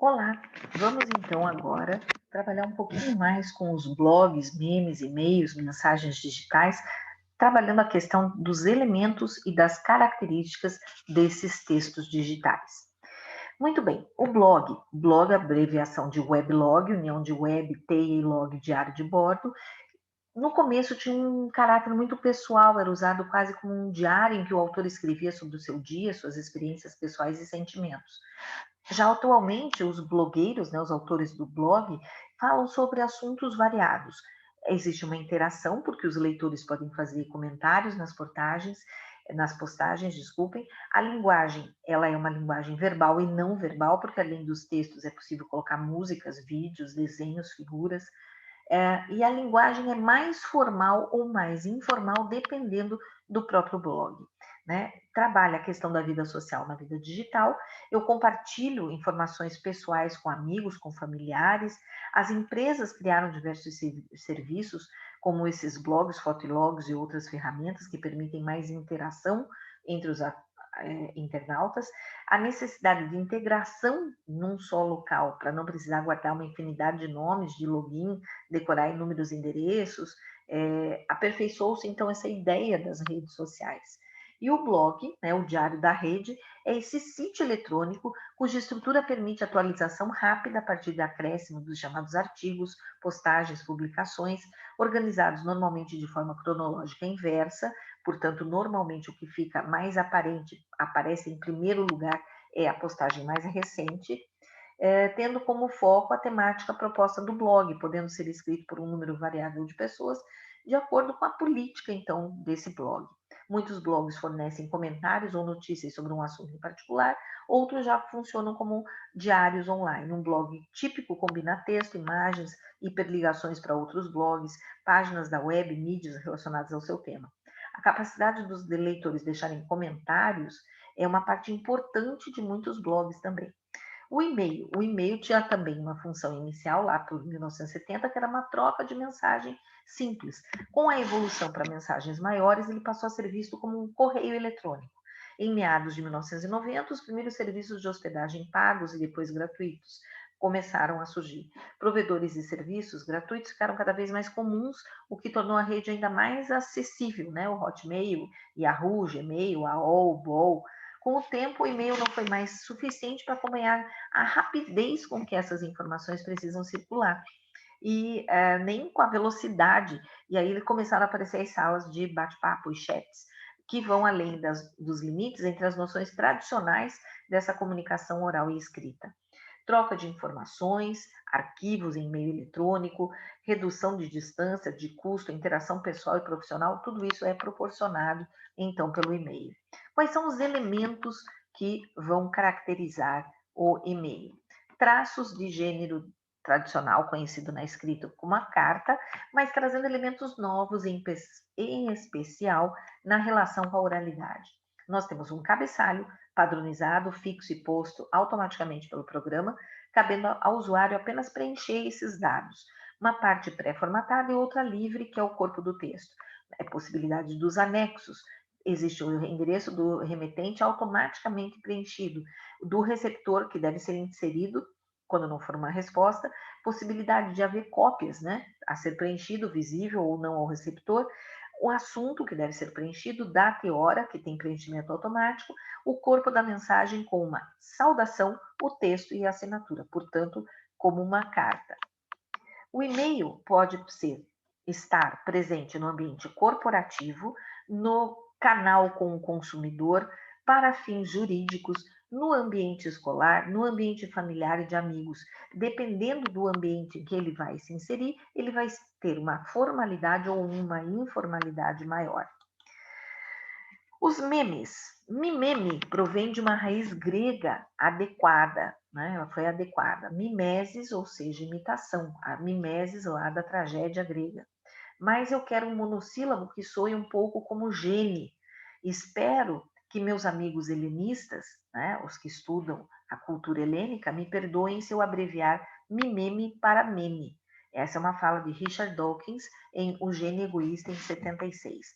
Olá, vamos então agora trabalhar um pouquinho mais com os blogs, memes, e-mails, mensagens digitais, trabalhando a questão dos elementos e das características desses textos digitais. Muito bem, o blog, abreviação de weblog, união de web, TI e log, diário de bordo. No começo tinha um caráter muito pessoal, era usado quase como um diário em que o autor escrevia sobre o seu dia, suas experiências pessoais e sentimentos. Já atualmente, os blogueiros, né, os autores do blog, falam sobre assuntos variados. Existe uma interação, porque os leitores podem fazer comentários nas postagens, desculpem. A linguagem, ela é uma linguagem verbal e não verbal, porque além dos textos é possível colocar músicas, vídeos, desenhos, figuras. E a linguagem é mais formal ou mais informal, dependendo do próprio blog. Né? Trabalha a questão da vida social na vida digital. Eu compartilho informações pessoais com amigos, com familiares. As empresas criaram diversos serviços, como esses blogs, fotologs e outras ferramentas que permitem mais interação entre os internautas, a necessidade de integração num só local, para não precisar guardar uma infinidade de nomes, de login, decorar inúmeros endereços, aperfeiçoou-se então essa ideia das redes sociais. E o blog, né, o diário da rede, é esse sítio eletrônico cuja estrutura permite atualização rápida a partir do acréscimo dos chamados artigos, postagens, publicações, organizados normalmente de forma cronológica inversa, portanto, normalmente o que fica mais aparente, aparece em primeiro lugar, é a postagem mais recente, tendo como foco a temática proposta do blog, podendo ser escrito por um número variável de pessoas, de acordo com a política, então, desse blog. Muitos blogs fornecem comentários ou notícias sobre um assunto em particular, outros já funcionam como diários online. Um blog típico combina texto, imagens, hiperligações para outros blogs, páginas da web, mídias relacionadas ao seu tema. A capacidade dos leitores deixarem comentários é uma parte importante de muitos blogs também. O e-mail tinha também uma função inicial, lá por 1970, que era uma troca de mensagem simples. Com a evolução para mensagens maiores, ele passou a ser visto como um correio eletrônico. Em meados de 1990, os primeiros serviços de hospedagem pagos e depois gratuitos começaram a surgir. Provedores de serviços gratuitos ficaram cada vez mais comuns, o que tornou a rede ainda mais acessível, né? O Hotmail, Yahoo, Gmail, AOL, BOL. Com o tempo, o e-mail não foi mais suficiente para acompanhar a rapidez com que essas informações precisam circular e nem com a velocidade. E aí começaram a aparecer as salas de bate-papo e chats, que vão além dos limites entre as noções tradicionais dessa comunicação oral e escrita. Troca de informações, arquivos em meio eletrônico, redução de distância, de custo, interação pessoal e profissional, tudo isso é proporcionado, então, pelo e-mail. Quais são os elementos que vão caracterizar o e-mail? Traços de gênero tradicional, conhecido na escrita como a carta, mas trazendo elementos novos, em especial na relação com a oralidade. Nós temos um cabeçalho padronizado, fixo e posto automaticamente pelo programa, cabendo ao usuário apenas preencher esses dados. Uma parte pré-formatada e outra livre, que é o corpo do texto. É possibilidade dos anexos. Existe o endereço do remetente automaticamente preenchido, do receptor, que deve ser inserido quando não for uma resposta, possibilidade de haver cópias, né, a ser preenchido, visível ou não ao receptor, o assunto que deve ser preenchido, data e hora, que tem preenchimento automático, o corpo da mensagem com uma saudação, o texto e a assinatura, portanto, como uma carta. O e-mail pode estar presente no ambiente corporativo, no canal com o consumidor, para fins jurídicos, no ambiente escolar, no ambiente familiar e de amigos. Dependendo do ambiente em que ele vai se inserir, ele vai ter uma formalidade ou uma informalidade maior. Os memes. Mimeme provém de uma raiz grega adequada, né? Ela foi adequada. Mimesis, ou seja, imitação. A mimesis lá da tragédia grega. Mas eu quero um monossílabo que soe um pouco como gene. Espero que meus amigos helenistas, né, os que estudam a cultura helênica, me perdoem se eu abreviar mimeme para meme. Essa é uma fala de Richard Dawkins em O Gene Egoísta, em 76.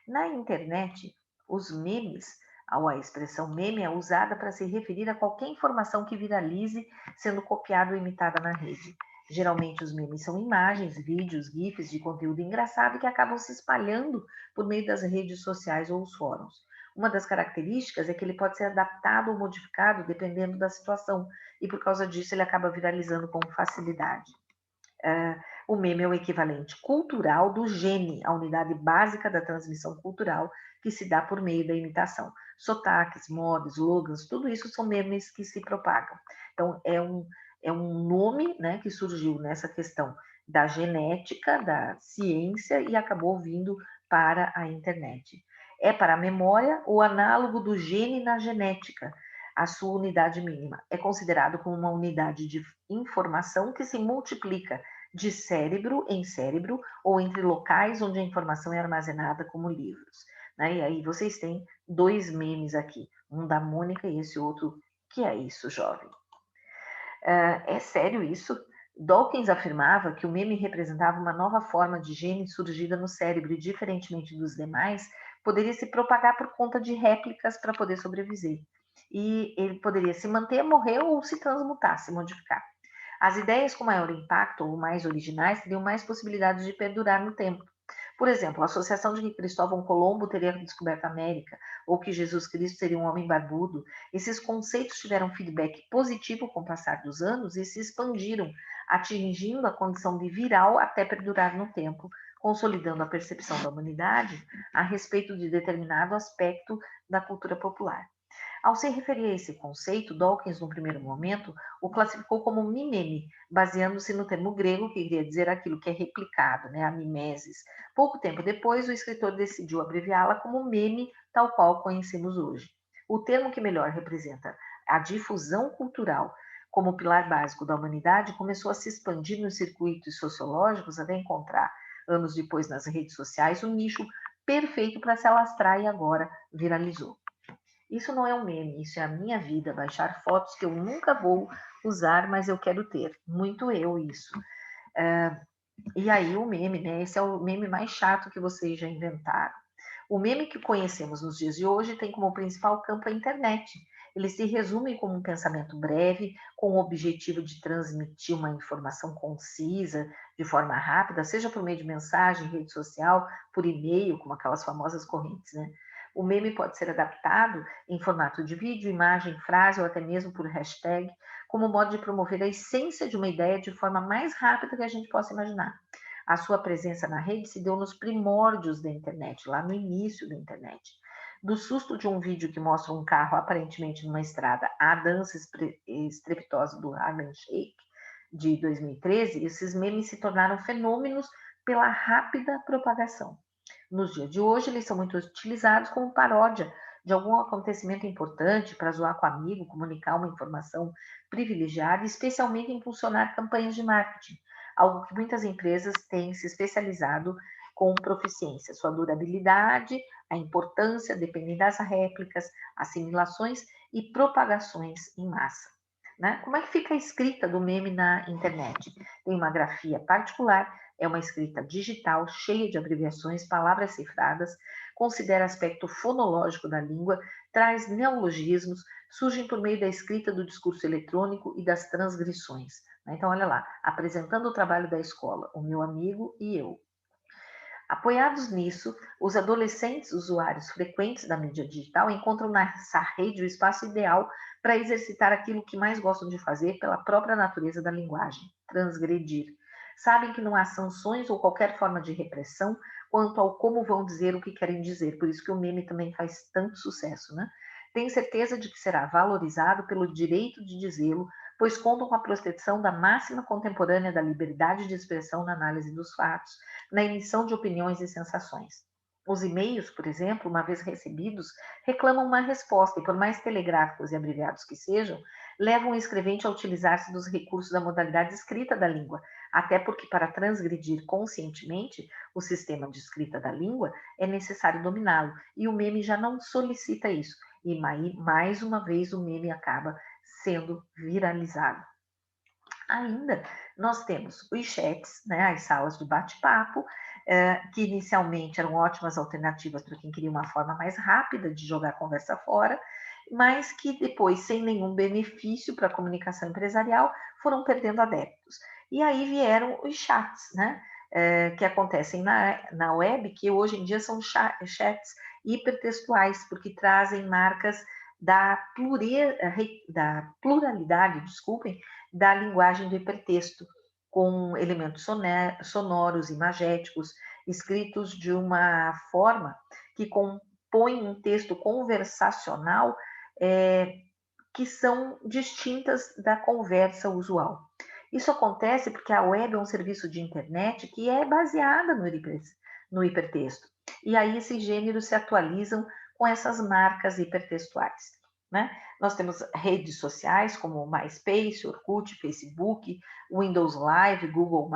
Na internet, os memes A expressão meme é usada para se referir a qualquer informação que viralize sendo copiada ou imitada na rede. Geralmente os memes são imagens, vídeos, GIFs de conteúdo engraçado que acabam se espalhando por meio das redes sociais ou os fóruns. Uma das características é que ele pode ser adaptado ou modificado dependendo da situação, e por causa disso ele acaba viralizando com facilidade. O meme é o equivalente cultural do gene, a unidade básica da transmissão cultural que se dá por meio da imitação. Sotaques, modas, slogans, tudo isso são memes que se propagam. Então, é um nome, né, que surgiu nessa questão da genética, da ciência e acabou vindo para a internet. É para a memória o análogo do gene na genética, a sua unidade mínima. É considerado como uma unidade de informação que se multiplica de cérebro em cérebro ou entre locais onde a informação é armazenada como livros. Né? E aí vocês têm dois memes aqui, um da Mônica e esse outro, que é isso, jovem? É sério isso? Dawkins afirmava que o meme representava uma nova forma de gene surgida no cérebro e, diferentemente dos demais, poderia se propagar por conta de réplicas para poder sobreviver. E ele poderia se manter, morrer ou se transmutar, se modificar. As ideias com maior impacto ou mais originais teriam mais possibilidades de perdurar no tempo. Por exemplo, a associação de que Cristóvão Colombo teria descoberto a América ou que Jesus Cristo seria um homem barbudo, esses conceitos tiveram feedback positivo com o passar dos anos e se expandiram, atingindo a condição de viral até perdurar no tempo, consolidando a percepção da humanidade a respeito de determinado aspecto da cultura popular. Ao se referir a esse conceito, Dawkins, no primeiro momento, o classificou como mimeme, baseando-se no termo grego que queria dizer aquilo que é replicado, né, a mimesis. Pouco tempo depois, o escritor decidiu abreviá-la como meme, tal qual conhecemos hoje. O termo que melhor representa a difusão cultural como pilar básico da humanidade começou a se expandir nos circuitos sociológicos até encontrar, anos depois nas redes sociais, o nicho perfeito para se alastrar e agora viralizou. Isso não é um meme, isso é a minha vida, baixar fotos que eu nunca vou usar, mas eu quero ter. Muito eu isso. E aí o meme, né? Esse é o meme mais chato que vocês já inventaram. O meme que conhecemos nos dias de hoje tem como principal campo a internet. Ele se resume como um pensamento breve, com o objetivo de transmitir uma informação concisa, de forma rápida, seja por meio de mensagem, rede social, por e-mail, como aquelas famosas correntes, né? O meme pode ser adaptado em formato de vídeo, imagem, frase ou até mesmo por hashtag, como modo de promover a essência de uma ideia de forma mais rápida que a gente possa imaginar. A sua presença na rede se deu nos primórdios da internet, lá no início da internet. Do susto de um vídeo que mostra um carro aparentemente numa estrada à dança estrepitosa do Harlem Shake de 2013, esses memes se tornaram fenômenos pela rápida propagação. Nos dias de hoje, eles são muito utilizados como paródia de algum acontecimento importante para zoar com amigo, comunicar uma informação privilegiada, especialmente impulsionar campanhas de marketing, algo que muitas empresas têm se especializado com proficiência. Sua durabilidade, a importância dependem das réplicas, assimilações e propagações em massa. Né? Como é que fica a escrita do meme na internet? Tem uma grafia particular, é uma escrita digital, cheia de abreviações, palavras cifradas, considera aspecto fonológico da língua, traz neologismos, surgem por meio da escrita do discurso eletrônico e das transgressões. Então, olha lá, apresentando o trabalho da escola, o meu amigo e eu. Apoiados nisso, os adolescentes usuários frequentes da mídia digital encontram nessa rede o espaço ideal para exercitar aquilo que mais gostam de fazer pela própria natureza da linguagem, transgredir. Sabem que não há sanções ou qualquer forma de repressão quanto ao como vão dizer o que querem dizer, por isso que o meme também faz tanto sucesso, né? Tem certeza de que será valorizado pelo direito de dizê-lo, pois contam com a proteção da máxima contemporânea da liberdade de expressão na análise dos fatos, na emissão de opiniões e sensações. Os e-mails, por exemplo, uma vez recebidos, reclamam uma resposta e, por mais telegráficos e abreviados que sejam, levam o escrevente a utilizar-se dos recursos da modalidade escrita da língua, até porque para transgredir conscientemente o sistema de escrita da língua é necessário dominá-lo, e o meme já não solicita isso, e mais uma vez o meme acaba sendo viralizado. Ainda nós temos os chats, né, as salas de bate-papo, que inicialmente eram ótimas alternativas para quem queria uma forma mais rápida de jogar a conversa fora, mas que depois, sem nenhum benefício para a comunicação empresarial, foram perdendo adeptos. E aí vieram os chats, né, que acontecem na web, que hoje em dia são chats hipertextuais, porque trazem marcas da pluralidade, desculpem, da linguagem do hipertexto, com elementos sonoros, imagéticos, escritos de uma forma que compõe um texto conversacional é, que são distintas da conversa usual. Isso acontece porque a web é um serviço de internet que é baseada no hipertexto. E aí esses gêneros se atualizam com essas marcas hipertextuais. Né? Nós temos redes sociais como MySpace, Orkut, Facebook, Windows Live, Google+,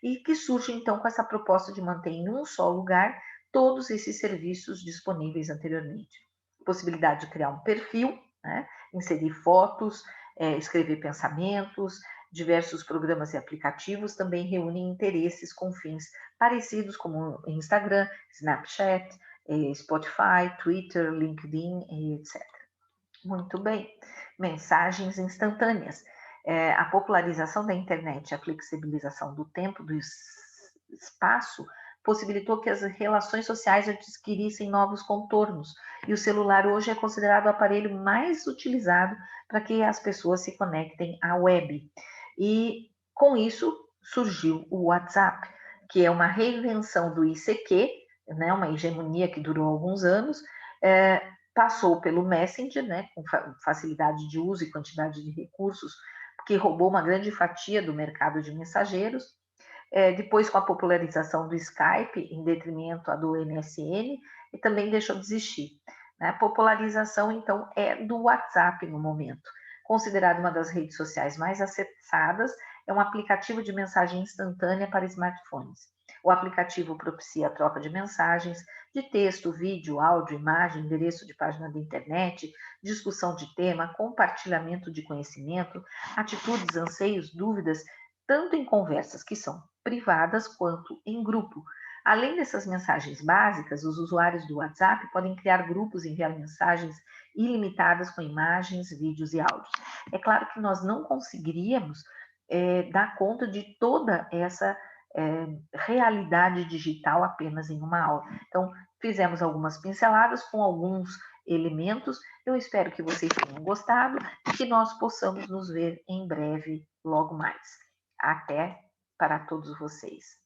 e que surgem então com essa proposta de manter em um só lugar todos esses serviços disponíveis anteriormente. Possibilidade de criar um perfil, né? Inserir fotos, escrever pensamentos, diversos programas e aplicativos também reúnem interesses com fins parecidos como Instagram, Snapchat, Spotify, Twitter, LinkedIn, etc. Muito bem. Mensagens instantâneas. A popularização da internet e a flexibilização do tempo, do espaço, possibilitou que as relações sociais adquirissem novos contornos. E o celular hoje é considerado o aparelho mais utilizado para que as pessoas se conectem à web. E com isso surgiu o WhatsApp, que é uma reinvenção do ICQ, né, uma hegemonia que durou alguns anos, passou pelo Messenger, né, com facilidade de uso e quantidade de recursos, que roubou uma grande fatia do mercado de mensageiros. Depois, com a popularização do Skype, em detrimento do MSN, e também deixou de existir. Né? A popularização, então, é do WhatsApp no momento. Considerado uma das redes sociais mais acessadas, é um aplicativo de mensagem instantânea para smartphones. O aplicativo propicia a troca de mensagens, de texto, vídeo, áudio, imagem, endereço de página da internet, discussão de tema, compartilhamento de conhecimento, atitudes, anseios, dúvidas, tanto em conversas que são privadas quanto em grupo. Além dessas mensagens básicas, os usuários do WhatsApp podem criar grupos e enviar mensagens ilimitadas com imagens, vídeos e áudios. É claro que nós não conseguiríamos dar conta de toda essa realidade digital apenas em uma aula. Então, fizemos algumas pinceladas com alguns elementos. Eu espero que vocês tenham gostado e que nós possamos nos ver em breve, logo mais. Até para todos vocês.